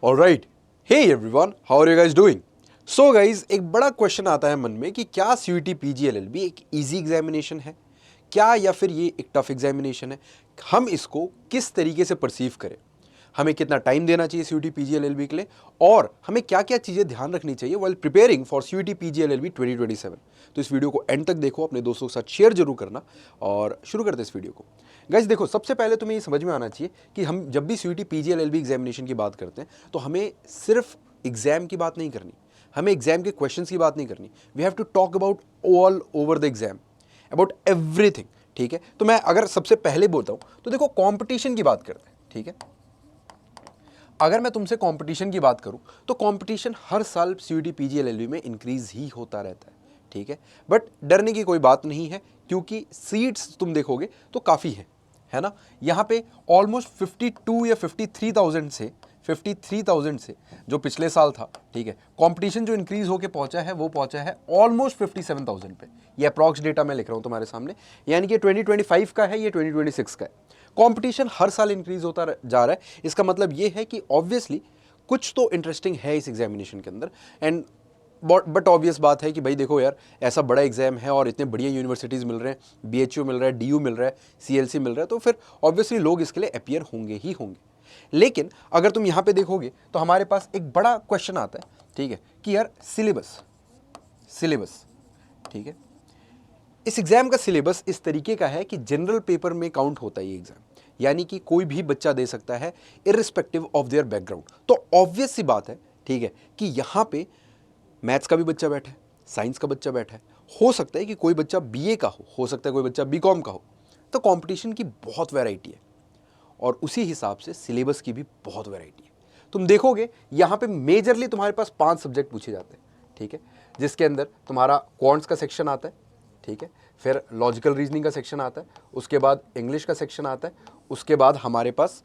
Alright, hey everyone, how are you guys doing? So guys, एक बड़ा question आता है मन में कि क्या सीयूटी पीजी एलएलबी एक इजी एग्जामिनेशन है क्या, या फिर ये एक टफ एग्जामिनेशन है? हम इसको किस तरीके से परसीव करें, हमें कितना टाइम देना चाहिए सीयूटी पीजी एलएलबी के लिए, और हमें क्या क्या चीज़ें ध्यान रखनी चाहिए while preparing for CUET PG LLB 2027। तो इस वीडियो को एंड तक देखो, अपने दोस्तों के साथ शेयर जरूर करना। और शुरू करते हैं इस वीडियो को। गाइस देखो, सबसे पहले तुम्हें ये समझ में आना चाहिए कि हम जब भी सीयूटी पीजी एलएलबी एग्जामिनेशन की बात करते हैं तो हमें सिर्फ एग्जाम की बात नहीं करनी, हमें एग्जाम के क्वेश्चंस की बात नहीं करनी। We have to talk about all over the exam, about everything. ठीक है, तो मैं अगर सबसे पहले बोलता हूं तो देखो, कंपटीशन की बात करते हैं। ठीक है, अगर मैं तुमसे कंपटीशन की बात करूं तो कंपटीशन हर साल सीयूटी पीजी एलएलबी में इंक्रीज ही होता रहता है। ठीक है, बट डरने की कोई बात नहीं है, क्योंकि सीट्स तुम देखोगे तो काफ़ी है ना। यहाँ पे ऑलमोस्ट 52 या 53,000 से जो पिछले साल था, ठीक है, कंपटीशन जो इंक्रीज होके पहुंचा है वो पहुंचा है ऑलमोस्ट 57,000 पे। ये अप्रॉक्स डेटा मैं लिख रहा हूं तुम्हारे सामने, यानी कि 2025 का है, ये 2026 का है। कंपटीशन हर साल इंक्रीज होता जा रहा है। इसका मतलब ये है कि ऑब्वियसली कुछ तो इंटरेस्टिंग है इस एग्जामिनेशन के अंदर। एंड बट ऑब्वियस बात है कि भाई देखो यार, ऐसा बड़ा एग्जाम है और इतने बढ़िया यूनिवर्सिटीज़ मिल रहे हैं, बीएचयू मिल रहा है, डीयू मिल रहा है, सीएलसी मिल रहा है, तो फिर ऑब्वियसली लोग इसके लिए अपीयर होंगे ही होंगे। लेकिन अगर तुम यहाँ पे देखोगे तो हमारे पास एक बड़ा क्वेश्चन आता है, ठीक है, कि यार सिलेबस, ठीक है, इस एग्जाम का सिलेबस इस तरीके का है कि जनरल पेपर में काउंट होता है ये एग्जाम, यानी कि कोई भी बच्चा दे सकता है इररिस्पेक्टिव ऑफ देयर बैकग्राउंड। तो ऑब्वियस सी बात है, ठीक है, कि यहाँ पे मैथ्स का भी बच्चा बैठा है, साइंस का बच्चा बैठा है, हो सकता है कि कोई बच्चा बीए का हो सकता है कोई बच्चा बीकॉम का हो। तो कंपटीशन की बहुत वैरायटी है और उसी हिसाब से सिलेबस की भी बहुत वैरायटी है। तुम देखोगे यहाँ पे मेजरली तुम्हारे पास 5 सब्जेक्ट पूछे जाते हैं, ठीक है, जिसके अंदर तुम्हारा क्वांट्स का सेक्शन आता है, ठीक है, फिर लॉजिकल रीजनिंग का सेक्शन आता है, उसके बाद इंग्लिश का सेक्शन आता है, उसके बाद हमारे पास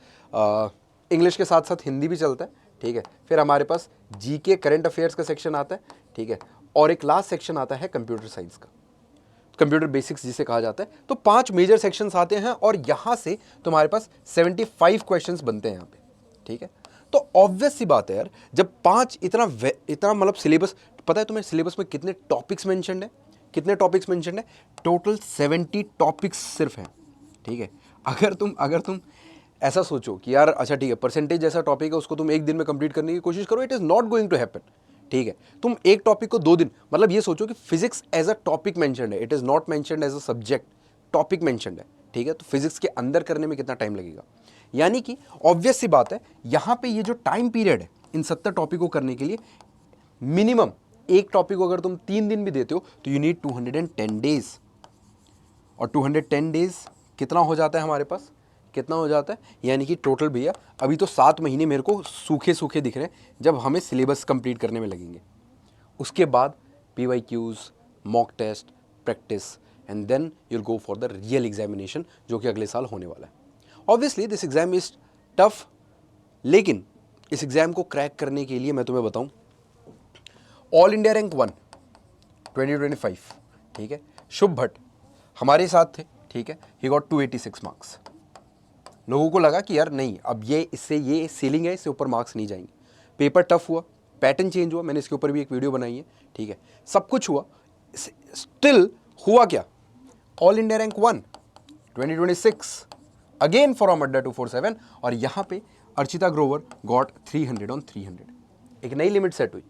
इंग्लिश के साथ साथ हिंदी भी चलता है, ठीक है, फिर हमारे पास जीके करंट अफेयर्स का सेक्शन आता है, ठीक है, और एक लास्ट सेक्शन आता है कंप्यूटर साइंस का, कंप्यूटर बेसिक्स जिसे कहा जाता है। तो 5 मेजर सेक्शंस आते हैं और यहां से तुम्हारे पास 75 क्वेश्चंस बनते हैं यहाँ पे। ठीक है, तो ऑब्वियस सी बात है यार, जब 5 इतना मतलब सिलेबस, पता है तुम्हें सिलेबस में कितने टॉपिक्स मेंशन्ड है? कितने टॉपिक्स मेंशन्ड है? टोटल 70 टॉपिक्स सिर्फ हैं। ठीक है, अगर तुम ऐसा सोचो कि यार अच्छा ठीक है, परसेंटेज जैसा टॉपिक है उसको तुम एक दिन में कंप्लीट करने की कोशिश करो, it is not going to happen. ठीक है, तुम एक टॉपिक को 2 दिन, मतलब ये सोचो कि physics as a topic mentioned है, it is not mentioned as a subject, topic mentioned है। ठीक है, तो फिजिक्स के अंदर करने में कितना टाइम लगेगा? यानी कि ऑब्वियस सी बात है, यहां पे ये जो टाइम पीरियड है इन 70 टॉपिक को करने के लिए, मिनिमम एक टॉपिक को अगर तुम 3 दिन भी देते हो तो यू नीड 210 डेज। और 210 डेज कितना हो जाता है हमारे पास? कितना हो जाता है? यानी कि टोटल भैया अभी तो 7 महीने मेरे को सूखे सूखे दिख रहे हैं जब हमें सिलेबस कंप्लीट करने में लगेंगे। उसके बाद PYQs, mock test, practice, and then you'll go for the real examination, जो कि अगले साल होने वाला है। Obviously this exam is tough, लेकिन इस एग्जाम को क्रैक करने के लिए मैं तुम्हें बताऊं, ऑल इंडिया रैंक 1 2025, ठीक है, शुभ भट्ट हमारे साथ थे, ठीक है, ही गॉट 286 मार्क्स। लोगों को लगा कि यार नहीं, अब ये सीलिंग है, इससे ऊपर मार्क्स नहीं जाएंगे। पेपर टफ हुआ, पैटर्न चेंज हुआ, मैंने इसके ऊपर भी एक वीडियो बनाई है, ठीक है, सब कुछ हुआ, स्टिल हुआ क्या? All India rank 1 2026 again from अड्डा 247, और यहां पे अर्चिता ग्रोवर गॉट 300 ऑन 300। एक नई लिमिट सेट हुई।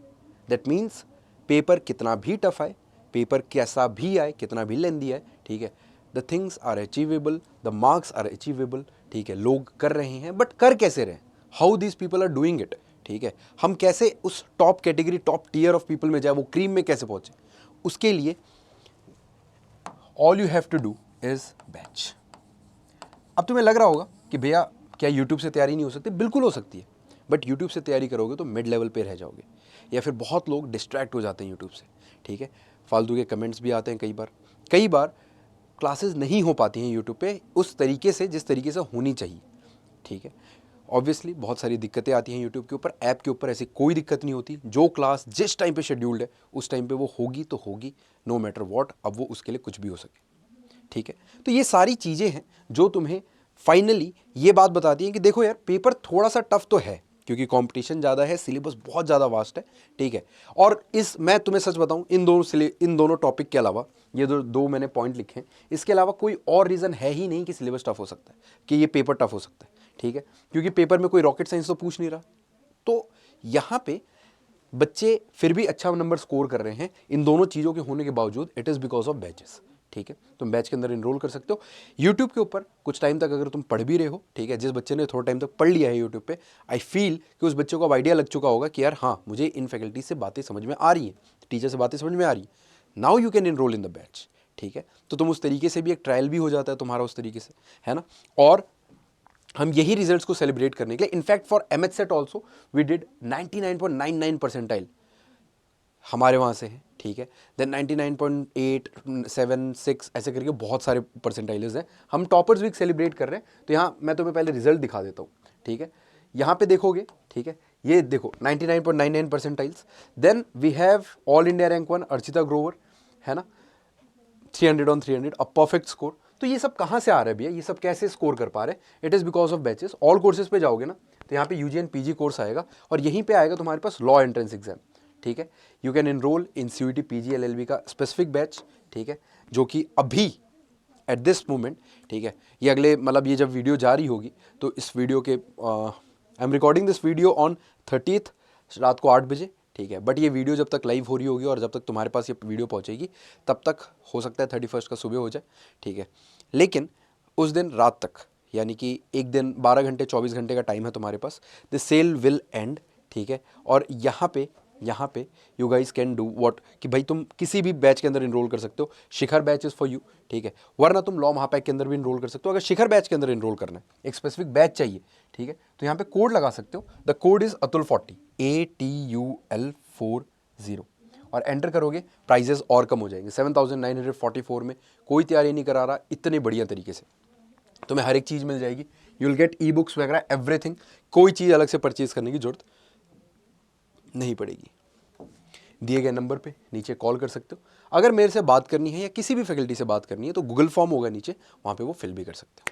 दैट मीन्स पेपर कितना भी टफ आए, पेपर कैसा भी आए, कितना भी लेंदी आए, ठीक है, the things are achievable, the marks are achievable. ठीक है, लोग कर रहे हैं, बट कर कैसे रहे? How these people are doing it? ठीक है, हम कैसे उस top category, top tier of people में जाए, वो क्रीम में कैसे पहुंचे? उसके लिए all you have to do is batch. अब तुम्हें लग रहा होगा कि भैया क्या यूट्यूब से तैयारी नहीं हो सकती? बिल्कुल हो सकती है, बट यूट्यूब से तैयारी करोगे तो मिड लेवल पे रह जाओगे, या फिर बहुत लोग डिस्ट्रैक्ट हो जाते हैं यूट्यूब से। ठीक है, फालतू के कमेंट्स भी आते हैं कई बार क्लासेस नहीं हो पाती हैं यूट्यूब पे उस तरीके से जिस तरीके से होनी चाहिए। ठीक है, ऑब्वियसली बहुत सारी दिक्कतें आती हैं यूट्यूब के ऊपर, ऐप के ऊपर ऐसी कोई दिक्कत नहीं होती। जो क्लास जिस टाइम पे शेड्यूल्ड है उस टाइम पे वो होगी तो होगी, नो मैटर वॉट, अब वो उसके लिए कुछ भी हो सके। ठीक है, तो ये सारी चीज़ें हैं जो तुम्हें फाइनली ये बात बताती हैं कि देखो यार, पेपर थोड़ा सा टफ तो है, क्योंकि कंपटीशन ज़्यादा है, सिलेबस बहुत ज़्यादा वास्ट है, ठीक है। और मैं तुम्हें सच बताऊं, इन दोनों टॉपिक के अलावा, ये दो मैंने पॉइंट लिखे हैं, इसके अलावा कोई और रीज़न है ही नहीं कि सिलेबस टफ हो सकता है, कि ये पेपर टफ हो सकता है, ठीक है। क्योंकि पेपर में कोई रॉकेट साइंस तो पूछ नहीं रहा। तो यहाँ पे बच्चे फिर भी अच्छा नंबर स्कोर कर रहे हैं इन दोनों चीज़ों के होने के बावजूद, it is because of batches, ठीक है। तुम बैच के अंदर इनरोल कर सकते हो। यूट्यूब के ऊपर कुछ टाइम तक अगर तुम पढ़ भी रहे हो, ठीक है, जिस बच्चे ने थोड़ा टाइम तक पढ़ लिया है यूट्यूब पे, आई फील कि उस बच्चे को अब आइडिया लग चुका होगा कि यार हाँ, मुझे इन फैकल्टी से बातें समझ में आ रही हैं, टीचर से बातें समझ में आ रही हैं, now you can enrol in the batch, ठीक है। तो तुम उस तरीके से भी, एक ट्रायल भी हो जाता है तुम्हारा उस तरीके से, है ना। और हम यही रिजल्ट्स को सेलिब्रेट करने के लिए, in fact for MH CET also we did 99.99 percentile हमारे वहाँ से है, ठीक है। देन 99.8, 7, 6 ऐसे करके बहुत सारे परसेंटाइल्स हैं। हम टॉपर्स वीक सेलिब्रेट कर रहे हैं। तो यहाँ मैं तुम्हें पहले रिजल्ट दिखा देता हूँ, ठीक है। यहाँ पे देखोगे, ठीक है, ये देखो 99.99 percentiles. Then we have all India rank 1 Archita Grover, है ना, 300 on 300, अ परफेक्ट स्कोर। तो ये सब कहाँ से आ रहा है भैया, ये सब कैसे स्कोर कर पा रहे हैं? It is because of batches. All courses पे जाओगे ना, तो यहाँ पे यूजी एंड पीजी कोर्स आएगा, और यहीं पे आएगा तुम्हारे पास लॉ एंट्रेंस एग्जाम, ठीक है। You can enrol in CUET PG LLB का स्पेसिफिक बैच, ठीक है, जो कि अभी एट दिस मोमेंट, ठीक है, ये अगले मतलब ये जब वीडियो जारी होगी, तो इस वीडियो के I am recording this video on 30th रात को 8 बजे, ठीक है। बट ये वीडियो जब तक लाइव हो रही होगी और जब तक तुम्हारे पास ये वीडियो पहुंचेगी, तब तक हो सकता है 31st का सुबह हो जाए, ठीक है। लेकिन उस दिन रात तक, यानी कि एक दिन 12 घंटे 24 घंटे का टाइम है तुम्हारे पास, द सेल विल एंड, ठीक है। और यहाँ पे you guys can do what, कि भाई तुम किसी भी बैच के अंदर इनरोल कर सकते हो। शिखर बैच इज़ फॉर यू, ठीक है। वरना तुम लॉ महापैक के अंदर भी इनरोल कर सकते हो। अगर शिखर बैच के अंदर इनरोल करना है, एक स्पेसिफिक बैच चाहिए, ठीक है, तो यहाँ पे कोड लगा सकते हो। द कोड इज अतुल40, ATUL40, और एंटर करोगे, प्राइजेस और कम हो जाएंगे। 7944 में कोई तैयारी नहीं करा रहा इतने बढ़िया तरीके से, तुम्हें हर एक चीज़ मिल जाएगी। You will get e books वगैरह एवरीथिंग, कोई चीज़ अलग से परचेज करने की जरूरत नहीं पड़ेगी। दिए गए नंबर पे नीचे कॉल कर सकते हो। अगर मेरे से बात करनी है या किसी भी फैकल्टी से बात करनी है, तो गूगल फॉर्म होगा नीचे, वहाँ पे वो फिल भी कर सकते हो।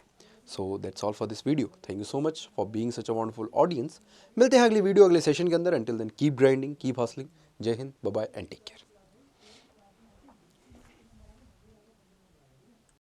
So that's all for this video. Thank you so much for being such a wonderful audience. मिलते हैं अगली वीडियो अगले सेशन के अंदर। Until then keep grinding, keep hustling. जय हिंद, bye bye and take care.